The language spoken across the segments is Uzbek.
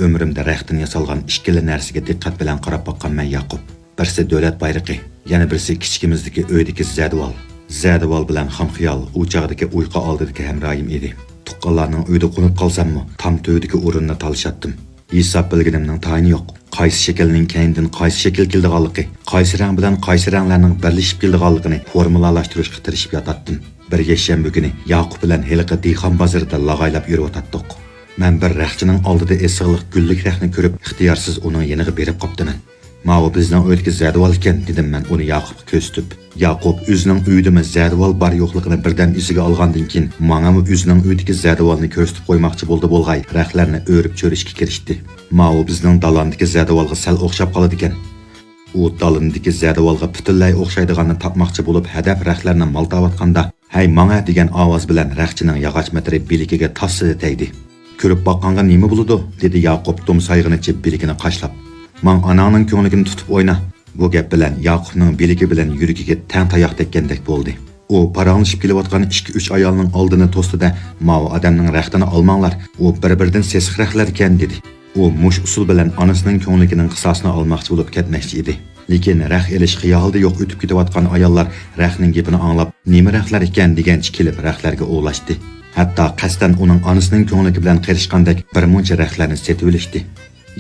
Ömrümde rəxtin yasalğan ikkili narsaga diqqat bilan qarab baqqanman Yaqub. Birisi davlat bayrog'i, yana birisi kichikimizdagi uydagi zadval. Zadval bilan xomxiyol u chog'dagi uyqu oldidagi hamroyim edi. Tuqqanlarning uyda qo'nib qolsammi, tam to'ydagi o'rinni talashatdim. Hisob bilganimning tayini yo'q. Qaysi shaklning keyindan qaysi shakl keldiganligi, qaysi rang bilan qaysi ranglarning birlashib keldiganligini formulalashtırishga tirishib yotatdim. Bir yakshanba kuni Yaqub bilan heliqi dehqon bozorida lag'aylab yurib o'tatdik. Men bir rəxçinin aldıda esiqliq güllik rəxni görüb ixtiyarsız onun yeniği berib qaptıman. Mao bizden öydeki zədval iken dedim mən onu Yaqub'a köstüb. Yaqub özünün üydümü zədval bar yoxluğunu birden üzüge alğandın kin, manamı özünün üydeki zədvalını köstüb qoymaqçı boldu bolğay, rəxlərini örüp çörüşki kirişdi. Mao bizden dalandaki zədvalğı səl oxşap qalıdı ken. O dalındaki zədvalğa bütünlay oxşaydıqanını tapmaqçı bolup hədəf rəxlərini maltavatqanda, hey mana degen avaz bilen rəxçinin yağaç metri bilikige tassıdı təydi. Körüp baqqanga nima buludu, dedi Yaqub dum saygını içip biligini qaşlap. Man ananın ko'ngligini tutib o'yna. Bu gap bilan Yaqubning biligi bilan yurigiga tan tayoq tekkandek bo'ldi. O paranglashib kelayotgan 2-3 ayolning oldini to'stida, "Mao odamning rəxtini almanglar, u bir-biridan sesiq rəxtlar ekan" dedi. O mush usul bilan onasining ko'ngligining qisosini olmoqchi bo'lib ketmoqchi edi. Lekin rəx elish xiyolida yo'q o'tib ketayotgan ayollar rəxning gapini anglab, "Nima rəxtlar ekan" degancha kelib rəxtlarga o'lashdi. Hatta qasdan uning onasining ko'ngligi bilan qirishqandek bir muncha rəxtlarni setib olishdi.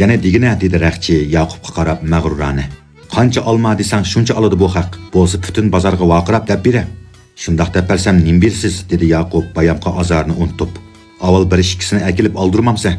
Yana digina dedi rəxchi Yaqubga qarab mag'rurana. "Qancha olma desang shuncha oladi bu haq. Bo'lsa butun bozorga vaqirab deb bera." "Shundaq deb bersam nim bersiz?" dedi Yaqub bayamqa azarni unutib. "Avval bir ikkisini akilib oldirmamsa."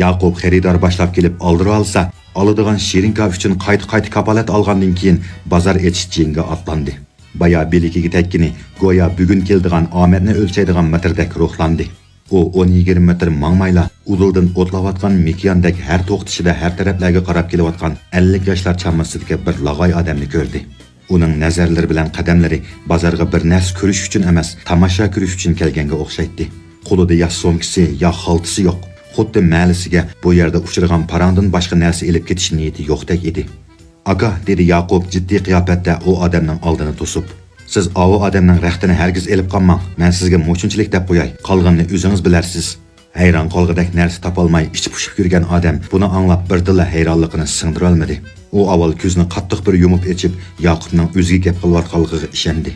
Yaqub xaridor boshlab kelib oldirib olsa, oladigan shirinka uchun qayta kapolat olgandan keyin bozor etishchiga atlandi. Baya belikiga tekkini, go'yo bugun keldigan omadni o'lchaydigan metrdek ruhlandi. O 10-20 metr mangmayla udildan o'tlayotgan mekyondek har to'xtishida har taraflarga qarab kelayotgan 50 yoshlar chammasidagi bir lag'ay odamni ko'rdi. Uning nazarlari bilan qadamlari bozorga bir narsa ko'rish uchun emas, tomosha ko'rish uchun kelganga o'xshaydi. Qo'lida ya so'mkisi, ya xaltisi yo'q. Xuddi ma'lisiga bu yerda uchirgan parangdan boshqa narsa elib ketish niyati yo'qdek edi. "Aka", dedi Yaqub jiddiy qiyofatda o odamning oldini to'sib. "Siz o odamning rəxtini hargiz elib qolmang. Men sizga mo'chunchilik deb qo'yay. Qolganini o'zingiz bilarsiz." Hayron qolg'idek narsa topolmay ichib pushib yurgan odam buni anglab birdilla hayronligini singdira olmadi. U avval ko'zini qattiq bir yumib echib Yaqubning o'ziga gap qilayotganligiga ishondi.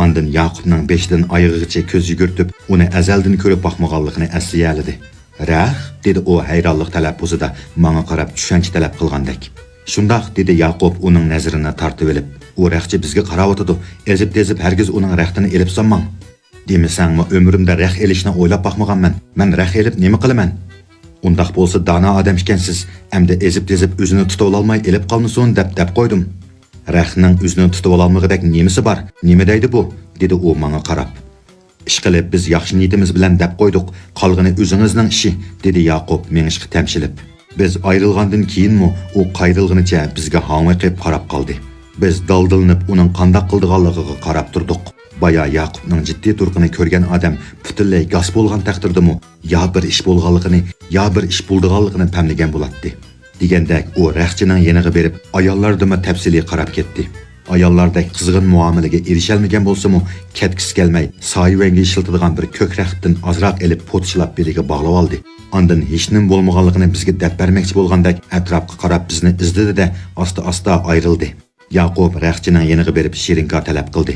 Ondan Yaqubning beshidan oyog'igacha ko'z yugurtib, uni azaldan ko'rib boqmaganligini esliyaladi. "Rəx", dedi o hayronlik talaffuzida menga qarab tushuncha talab qilgandek. "Shundaq", dedi Yaqub uning nazarini tortib olib. "U rəxchi bizga qarab o'tadi. Ezib-tezib hargiz uning rəxtini elib solmang. Demasangmi ömrümdə rəx elishni o'ylab baxmaganman. Men rəx elib nima qilaman? Undaq bo'lsa dana odam ekansiz. Endi ezib-tezib o'zini tutib ololmay elib qolmasin deb qo'ydim. Rəxning o'zini tutib ololmag'idek nimasi bor? Nima deydi bu?" dedi u menga qarab. "Ish qilib biz yaxshi niyatimiz bilan deb qo'ydik. Qolgani o'zingizning ishi", dedi Yaqub menishga tamshilib. Biz ayrılgandan keyinmi u qayrilganicha bizga hangayqib qarab qoldi. Biz daldilinib uning qandaq qildiganligiga qarab turdik. Baya Yaqubning jiddiy turqini ko'rgan odam butunlay gas bo'lgan taqdirdami yo bir ish bo'lganligini, yo bir ish bo'ldiganligini pamlagan bo'ladi. Degandek u rəxchining yeniga berib ayollardimi tafsiliy qarab ketdi. Ayollardek qizg'in muomalaga erishalmagan bo'lsa-mu, ketkisi kelmay, soyivanga ishiltadigan bir ko'k rəxtdan azroq elib potchlab biriga bog'lab oldi. Ondan hech nim bo'lmaganligini bizga deb bermoqchi bo'lgandek atrofga qarab bizni izdidi-da asta ayrildi. Yaqub rəxchining yeniga berib shirinka talab qildi.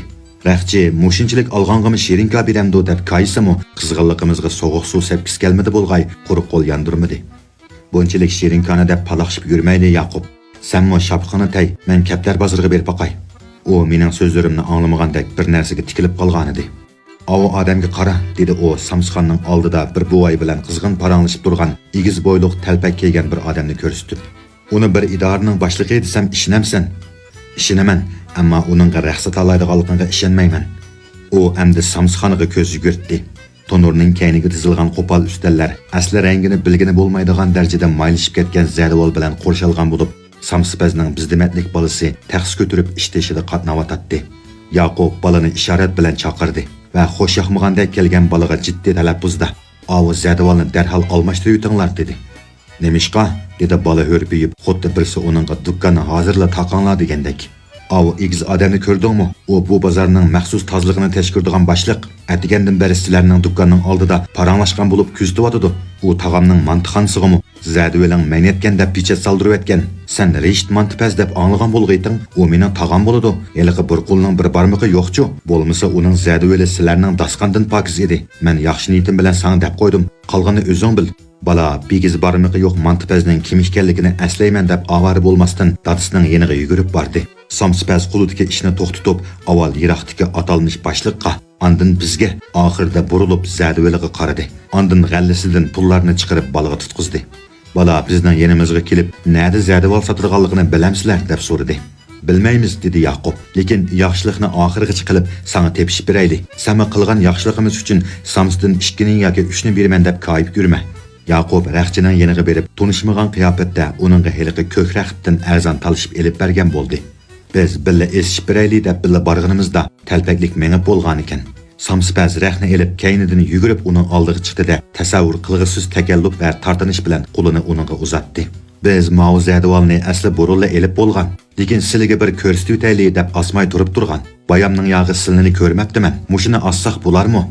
Rəxchi mushunchilik olg'angimi shirinka beramdi deb qaysimi qizg'inligimizga sovuq suv sepkisi kelmadi bo'lg'ay, quruq qo'l yondirmadi. Bunchalik shirinkani deb palaqshib yurmayli Yaqub. Senmi shapqini tay, men kaptar bozoriga berib boqay. O mening so'zlarimni anglamagandek bir narsaga tikilib qolgan edi. "O odamga qara", dedi o samsxonning oldida bir buvay bilan qizg'in paranglashib turgan, egiz bo'yliq talpak kiygan bir odamni ko'rsatib. "Uni bir idoraning boshlig'i desam ishonamsan?" "Ishonaman, ammo uning rəxsi talaydiganligiga ishonmayman." O endi samsxonaga ko'z yugurtdi. Tonurning kayniga tizilgan qo'pol ustallar asli rangini bilgini bo'lmaydigan darajada maylashib ketgan zadval bilan qo'rshalgan bo'lib, samspazning bizdimatlik bolasi taxs ko'tarib ishtishida qatnayotdi. Yaqub balani ishorat bilan chaqirdi va xo'sh yoqmagandek kelgan balaga jiddiy talaffuzda "Ovoz zadvalni darhol almashtirib yutinglar" dedi. "Nemishqa?" dedi bala hurpiyib, xuddi birisi uningga "Dukkani hozirla taqanglar" degandek. Av egiz adamni ko'rdingmi? U bu bozorning maxsus tozligini tashkirdigan boshliq. Atigandan beri sizlarning do'konning oldida paranglashgan bo'lib kuzatyotdi. U tag'amning mantiqansig'imi Zadiveling men etgan deb pichet soldirib etgan. Sen Rishit mantipaz deb anglagan bo'lg'ayting, u mening tag'am bo'ladi. Eliqi bir qo'lning bir barmog'i yo'qchu. Bo'lmasa uning Zadiveli sizlarning dasqandan pokiz edi. Men yaxshi niyatim bilan sana deb qo'ydim. Qolganini o'zing bil. Bala bigiz barmog'i yo'q mantipazning kim ekanligini aslayman deb avori bo'lmasdan dadisining yeniga yugurib bordi. Samsipaz qo'lidagi ishni to'xtatib, avval yiroqdagi atalmish boshliqqa, andin bizga, oxirida burilib Zadiveliga qaradi. Andin g'allasidan pullarni chiqarib balaga tutqizdi. Bala bizning yenimizga kelib, "Nada Zadival sotilganligini bilamsizlar?" deb so'radi. "Bilmaymiz" dedi Yaqub. "Lekin yaxshilikni oxirigacha qilib, sana tepishib berayli. Sen qilgan yaxshiligimiz uchun Samsdan 2 yoki 3 ni beraman deb kayib yurma." Yaqub raqchining yeniga berib, tunishmagan qiyofatda uningga heliqi ko'k raqibdan arzon talishib elib bergan bo'ldi. Biz billa esishib berayli deb billa borganimizda talpaklik mengib bo'lgan ekan. Samsipaz raqni elib kaynidan yugurib uning oldiga chiqdi-da, tasavvur qilg'isiz takalluf va tartinish bilan qo'lini uningga uzatdi. Biz Mao Zadivalni asli burulla elib bo'lgan, lekin sizlarga bir ko'rsatib o'tayli deb asmay turib turgan. Bayamning yog'i silini ko'rmabdiman. Mushuni assaq bo'larmi?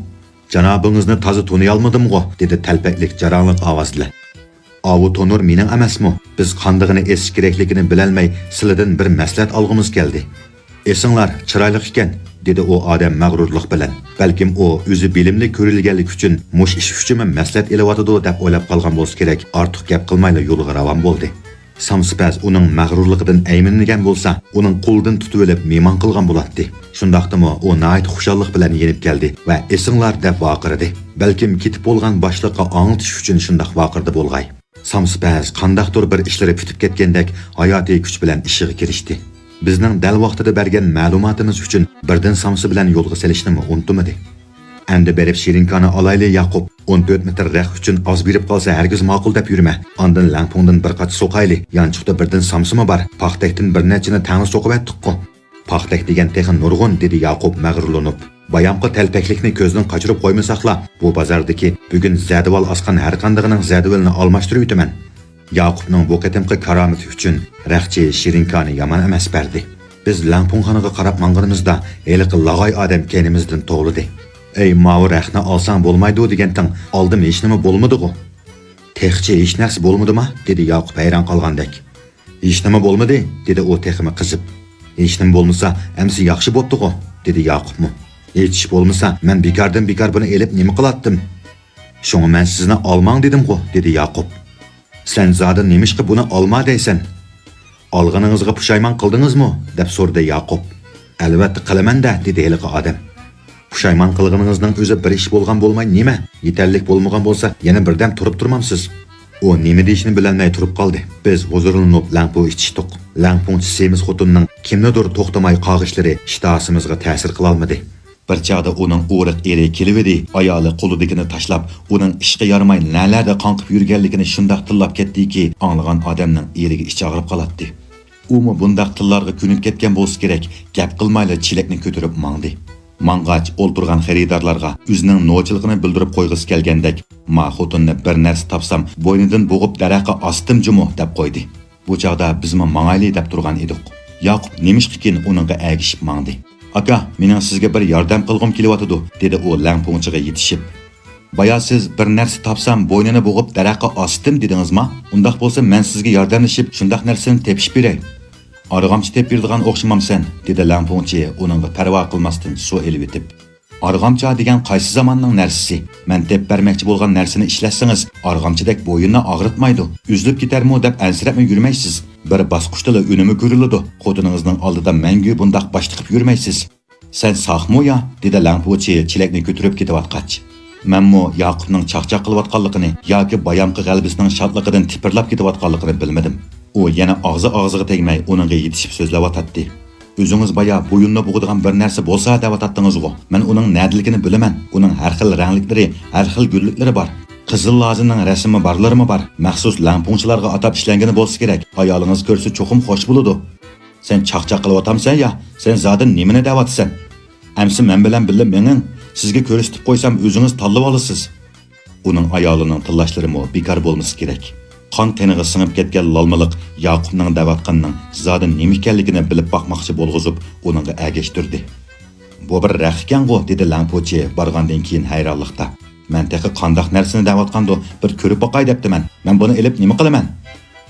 Janobingizni toza toniy olmadim-ku, dedi talpaklik jarangliq ovoz bilan. Avu tonur mening emasmi? Biz qandig'ini esish kerakligini bilolmay, sizlardan bir maslahat olg'imiz keldi. Esinglar, chiroyli ekan, dedi u odam mag'rurlik bilan. Balkim u o'zi bilimli ko'rilganlik uchun mush ish uchun maslahat elayotdi deb o'ylab qolgan bo'lsa kerak. Ortiq gap qilmayla yo'lga ravon bo'ldi. Samsipaz uning mag'rurligidan aymingan bo'lsa, uning qo'lidan tutib olib mehmon qilgan bo'ladi. Shundaqdimi u nayt xushallik bilan yenib keldi va esinglar deb vaqirdi. Balkim ketib bo'lgan boshliqqa anglitish uchun shundaq vaqirdi bo'lg'ay. Samsipaz qandaqdir bir ishlari bitib ketgandek hayotiy kuch bilan ishiga kirishdi. Bizning dal vaqtida bergan ma'lumotimiz uchun birdan Samsi bilan yo'lga selishni unutmadi. Endi berib Shirinkani olayli Yaqub, 14 metr raq uchun oz berib qolsa hargiz ma'qul deb yurma. Ondan Langpongdan bir qat so'qayli. Yanchiqda birdan Samsimi bor. Paxtakdan bir nechini tani so'qib aytdiq-ku. Paxtak degan texin nurg'un, dedi Yaqub mag'rurlanib. Bayamqi talpaklikni ko'zdan qochirib qo'ymasaqla, bu bozordagi bugun Zadival asqan har qandig'ining Zadivalni almashtirib o'taman. Yaqubning bu qatimqi karomati uchun raqchi Shirinkani yomon emas berdi. Biz Langpongxonaga qarab mang'inimizda eliqi lag'ay odam kenimizdan to'g'lidi. "Ey mavi raqni olsang bo'lmaydi degandan oldim hech nima bo'lmadi-ku." "Texchi hech narsa bo'lmadimi?" dedi Yaqub hayron qolgandek. "Hech nima bo'lmadi", dedi u texmi qizib. "Hech nima bo'lmasa, amsi yaxshi bo'pti-ku", dedi Yaqubmi. "Hech ish bo'lmasa, men bekardan bekar buni elib nima qilatdim? Shunga men sizni olmang dedim-ku", dedi Yaqub. "Sen zodi nemishqa buni olma deysan? Olganingizga pushaymon qildingizmi?" deb so'radi Yaqub. "Albatta qilaman-da", dedi heliqi odam. "Pushaymon qilganingizning o'zi bir ish bo'lgan bo'lmay nima? Yetarlik bo'lmagan bo'lsa, yana birdan turib turmamsiz?" U nima deyishini bilolmay turib qoldi. Biz huzurlanib Langpong ichishdik. Langpong semiz xotinning kimnidir to'xtamay qog'ishlari ishtahasimizga ta'sir qila olmadi. Bir chaqda uning o'riq eri kelibdi, ayoli qo'lidagini tashlab, uning ishga yaramay nalarda qonqib yurganligini shundoq tillab ketdiki, anglagan odamning eriga ichi og'rib qoladi. Umi bundaq tillarga ko'nib ketgan bo'lsa kerak, gap qilmayla chelakni ko'tarib mangdi. Mang'ach o'ltirgan xaridorlarga o'zining nochiligini bildirib qo'yg'isi kelgandek, "Ma xotinni bir narsa topsam, bo'ynidan bo'g'ib daraxtga ostim jumo" deb qo'ydi. Bu chaqda bizmi mang'ayli deb turgan edik. Yaqub nemishqikin uningga agishib mangdi. "Aka, mening sizga bir yordam qilg'im kelyotdi", dedi u Langpongchiga yetishib. "Baya siz bir narsa topsam, bo'ynini bo'g'ib daraxtga ostim dedingizmi? Undaq bo'lsa, men sizga yordamlashib, shundaq narsani tepishib beray." "Arg'amchi tep berdigan o'xshamamsan", dedi Langpongchi uningga parvo qilmasdan suv elib etib. "Arg'amcha degan qaysi zamonning narsasi? Men tep bermoqchi bo'lgan narsani ishlatsangiz, arg'amchidek bo'yinni og'ritmaydi. Üzülib ketarmi deb ansirabmi yurmaysiz. Bir bosqichda unumi ko'riladi. Xotiningizning oldida mangu bundaq bosh tiqib yurmaysiz. Sen saqmi ya?" dedi Langpongchi chelakni ko'tarib ketayotgach. Menmo Yaqubning chaqchaq qilayotganligini yoki bayamqi g'albisining shodligidan tipirlab ketayotganligini bilmadim. U yana og'ziga tegmay uningga yetishib so'zlayotdi. "O'zingiz baya bo'yinni bo'g'adigan bir narsa bo'lsa deyotdingiz-ku. Men uning nadligini bilaman. Uning har xil rangliklari, har xil gulliklari bor. Qizil lozining rasmi borlarimi bor. Maxsus Langpongchilarga atab ishlangani bo'lsa kerak. Ayolingiz ko'rsa cho'qim xo'sh bo'ladi. Sen chaqchaq qilayotamsan ya? Sen zodin nimani deyotsan? Amsi men bilan birga mening sizga ko'rsatib qo'ysam o'zingiz tanlab olasiz." Uning ayolining tillashlari bekor bo'lmasa kerak. qon qiniga singib ketgan lolmaliq Yaqubning davatqanning zodi nima ekanligini bilib boqmoqchi bo'lg'izib, uningga agashtirdi. Bu bir rax ekan-ku, dedi Langpochi borgandan keyin hayronlikda. Men teqi qandoq narsani davatqando bir ko'rib boqay debdiman. Men buni elib nima qilaman?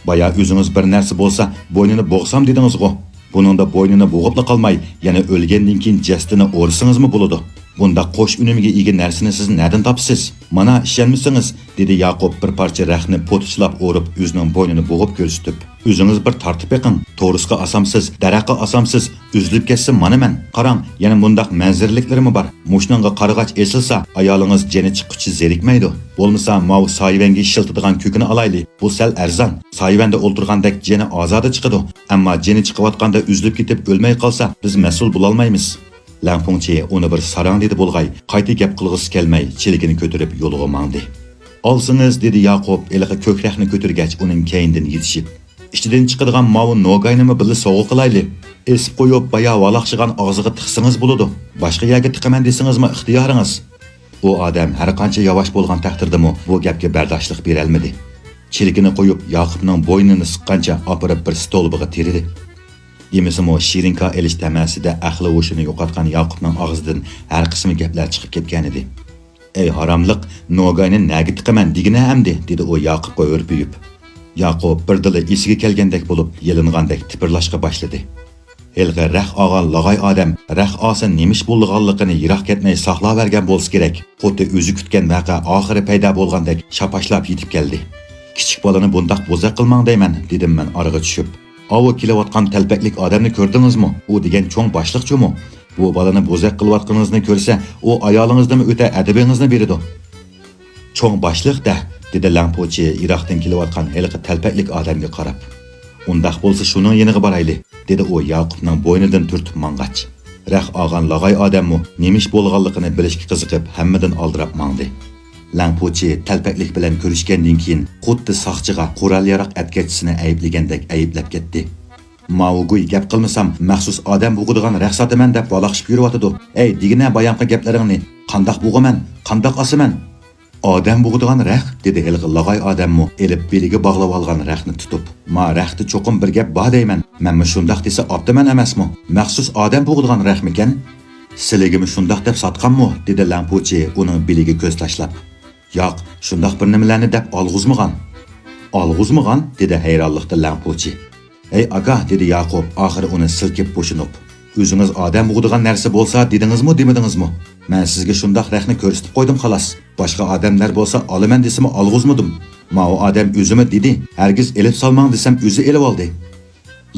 Baya o'zingiz bir narsa bo'lsa, bo'ynini bo'g'sam dedingiz-ku. Buningda bo'ynini bo'g'ibla qolmay, yana o'lgandan keyin jastini o'rsingizmi bo'ladi? Bunda qo'sh unimiga ega narsani siz nerdan topsiz? Mana ishonmasangiz, dedi Yaqub bir parcha raxni po'tichlab o'rib, o'zining bo'ynini bo'g'ib ko'rsatib. O'zingiz bir tartib beqing, to'g'risiga asamsiz, daraqqa asamsiz, uzilib ketsin mana men. Qarang, yana bundaq manzirliklarimi bor. Mushningga qarag'ach esilsa, ayolingiz jeni chiqqichi zerikmaydi. Bo'lmasa, mav soyivanga shiltadigan ko'kini olayli. Bu sal arzon. Soyivanda o'ltirgandek jeni ozoda chiqadi. Ammo jeni chiqayotganda uzilib ketib o'lmay qolsa, biz mas'ul bo'la olmaymiz. Langpungchi uni bir sarang dedi bo'lg'ay, qayta gap qilg'isi kelmay, cheligini ko'tarib yo'liga mangdi. Olsingiz, dedi Yaqub, eliga ko'kraqni ko'targach, uning keyindan yetishib. İçidan chiqadigan mavu nogaynimi birga sovg'a qilayli. Esib qo'yib, baya valaqchigan og'ziga tiqsangiz bo'ladi. Boshqa yerga tiqaman desingizmi ixtiyoringiz. U odam har qancha yavash bo'lgan taqdirdami, bu gapga bardoshlik bera olmadi. Cheligini qo'yib, Yaqubning bo'ynini siqqancha opirib bir stolbiga teridi. Demisimi Shirinka elish tamasida aqli o'shini yo'qotgan Yaqubning og'zidan har qismi gaplar chiqib ketgan edi. Ey haromliq, nogayni nagi tiqaman degina hamdi, dedi u Yaqubga o'rpiyib. Yaqub bir dili esiga kelgandek bo'lib, yelingandek tipirlashga boshladi. Elg'i rax og'al lag'ay odam, rax olsa nemish bo'lganligini yiroq ketmay saqlab bergan bo'lsa kerak. Xuddi o'zi kutgan vaqa oxiri paydo bo'lgandek shapashlab yetib keldi. Kichik bolani bundaq bo'zaq qilmang deyman, dedim men oraga tushib. Avo kelayotgan talpaklik odamni ko'rdingizmi? U degan cho'ng boshliqchimi? Bu bolani bo'zaq qilayotganingizni ko'rsa, u ayolingizdan o'ta adabingizni beradi. Cho'ng boshliqda, dedi Langpochi Iroqdan kelayotgan haliqi talpaklik odamga qarab. Undaq bo'lsa shuning yeniga borayli, dedi u Yaqubning bo'ynidan turtib mang'ach. Rax olgan lag'ay odammi nemish bo'lganligini bilishga qiziqib, hammadan oldirab mangdi. Langpochi talpaklik bilan ko'rishgandan keyin xuddi soqchiga qurol yaroq atkachisini ayblagandek ayblab ketdi. Mavguy gap qilmasam, maxsus odam bo'g'adigan rax sotaman deb baloqishib yuryotdi. Ey, digina bayonqi gaplaringni, qandoq bo'g'aman, qandoq osaman? Odam bo'g'adigan rax, dedi lag'ay odammi elib beliga bog'lab olgan raxni tutib. Ma raxti cho'qim bir gap bor deyman. Menmi shundoq desa optiman emasmi? Maxsus odam bo'g'adigan raxmikan? Siligimi shundoq deb sotganmi? dedi Langpochi uning beliga ko'z tashlab. Yo'q, shundoq bir nimalarni deb olg'uzmagan. Olg'uzmagan, dedi hayronlikda Langpochi. Ey aka, dedi Yaqub, oxiri uni silkib bo'shinib. O'zingiz odam bo'g'adigan narsa bo'lsa dedingizmi, demedingizmi? Men sizga shundoq raxni ko'rsatib qo'ydim xolos. Boshqa odamlar bo'lsa olaman desam olg'uzmadim. Ma o odam o'zimi dedi, hargiz elib solmang desam o'zi elib oldi.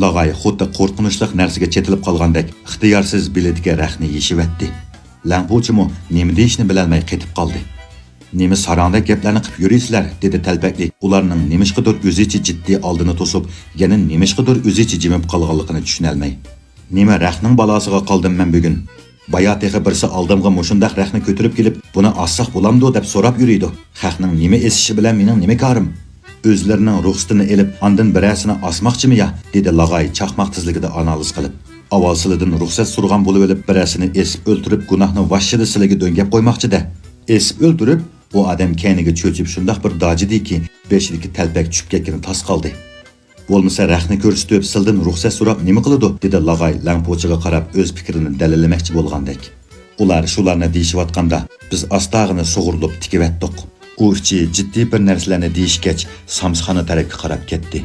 Lag'ay xuddi qo'rqinchli narsaga chetilib qolgandek ixtiyorsiz biletiga raxni yeshivatdi. Langpochimi nima deyishni bilolmay ketib qoldi. Nima sarangda gaplarni qilib yuraysizlar, dedi talpaklik. Ularning nemishqidir o'zicha jiddiy oldini to'sib, yana nemishqidir o'zicha jimib qolganligini tushunolmay. Nima raxning balosiga qoldim men bugun. Bayatega birisi oldimga mushundaq raxni ko'tarib kelib, buni assaq bo'lamdi deb so'rab yuriydi. Xalqning nima esishi bilan mening nima korim? O'zlarining ruxsatini elib, ondan birasini asmoqchimi ya, dedi lag'ay chaqmoq tezligida analiz qilib. Avvalsilidan ruxsat surgan bo'lib olib, birasini esib o'ltirib, gunohni vashshida sizlarga do'ngab qo'ymoqchi-da. Esib o'ltirib, u odam kayniga cho'chib shundaq bir dojidiki, beshidagi talpak tushib ketgani tas qoldi. Bo'lmasa raxni ko'rsatib, sildan ruxsat so'rab nima qiladi, dedi lag'ay Langpochiga qarab o'z fikrini dalillamoqchi bo'lgandek. Ular shularni deyishayotganda biz astag'ini sug'urilib tikivatdik. U ichi jiddiy bir narsalarni deyishgach, samsxona tarafga qarab ketdi.